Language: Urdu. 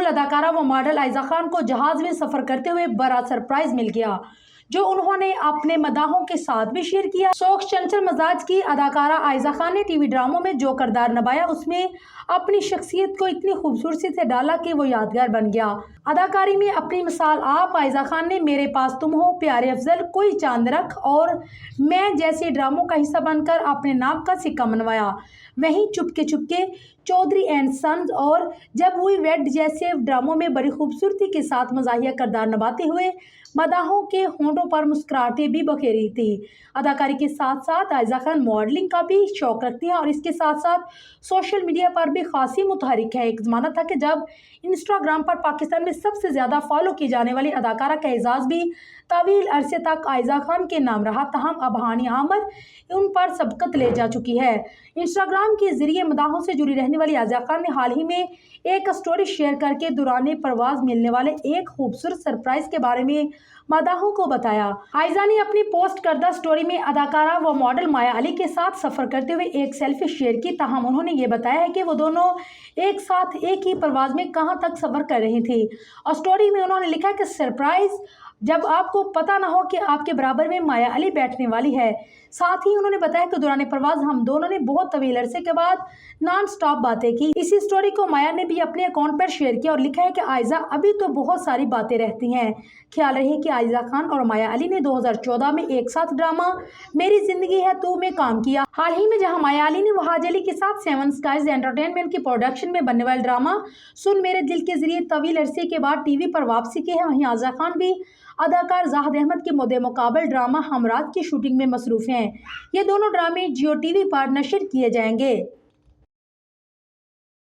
مقبول اداکارہ و ماڈل عائزہ خان کو جہاز میں سفر کرتے ہوئے بڑا سرپرائز مل گیا، جو انہوں نے اپنے مداحوں کے ساتھ بھی شیئر کیا۔ شوخ چنچل مزاج کی اداکارہ عائزہ خان نے ٹی وی ڈراموں میں جو کردار نبھایا اس میں اپنی شخصیت کو اتنی خوبصورتی سے ڈالا کہ وہ یادگار بن گیا۔ اداکاری میں اپنی مثال آپ عائزہ خان نے میرے پاس تم ہو، پیارے افضل، کوئی چاند رکھ اور میں جیسے ڈراموں کا حصہ بن کر اپنے نام کا سکہ منوایا۔ وہیں چپکے چپکے، چودھری اینڈ سنز اور جب وی ویڈ جیسے ڈراموں میں بڑی خوبصورتی کے ساتھ مزاحیہ کردار نبھاتے ہوئے مداحوں کے ہونٹوں پر مسکراہٹیں بھی بکھیری تھی۔ اداکاری کے ساتھ ساتھ عائزہ خان ماڈلنگ کا بھی شوق رکھتی ہیں اور اس کے ساتھ ساتھ سوشل میڈیا پر بھی خاصی متحرک ہے۔ ایک زمانہ تھا کہ جب انسٹاگرام پر پاکستان میں سب سے زیادہ فالو کی جانے والی اداکارہ کا اعزاز بھی طویل عرصے تک عائزہ خان کے نام رہا، تاہم اب ہانیہ عامر ان پر سبقت لے جا چکی ہے۔ انسٹاگرام کے ذریعے مداحوں سے جڑی رہنے والی عائزہ خان نے حال ہی میں ایک اسٹوری شیئر کر کے دوران پرواز ملنے والے ایک خوبصورت سرپرائز کے بارے میں مداحوں کو بتایا۔ عائزہ نے اپنی پوسٹ کردہ اسٹوری میں اداکارہ و ماڈل مایا علی کے ساتھ سفر کرتے ہوئے ایک سیلفی شیئر کی، تاہم انہوں نے یہ بتایا ہے کہ وہ دونوں ایک ساتھ ایک ہی پرواز میں کہاں تک سفر کر رہی تھی۔ اور اسٹوری میں انہوں نے لکھا کہ سرپرائز، جب آپ کو پتہ نہ ہو کہ آپ کے برابر میں مایا علی بیٹھنے والی ہے۔ ساتھ ہی انہوں نے بتایا کہ دوران پرواز ہم دونوں نے بہت طویل عرصے کے بعد نان اسٹاپ باتیں کی۔ اسی اسٹوری کو مایا نے بھی اپنے اکاؤنٹ پر شیئر کیا اور لکھا ہے کہ عائزہ، ابھی تو بہت ساری باتیں رہتی ہیں۔ خیال رہے کہ عائزہ خان اور مایا علی نے 2014 میں ایک ساتھ ڈرامہ میری زندگی ہے تو میں کام کیا۔ حال ہی میں جہاں مایا علی نے وحاج علی کے ساتھ سیون اسکائز انٹرٹینمنٹ کی پروڈکشن میں بننے والے ڈرامہ سن میرے دل کے ذریعے طویل عرصے کے بعد ٹی وی پر واپسی کی ہے، وہیں عائزہ خان بھی اداکار زاہد احمد کے مد مقابل ڈرامہ ہم راز کی شوٹنگ میں مصروف ہیں۔ یہ دونوں ڈرامے جیو ٹی وی پر نشر کیے جائیں گے۔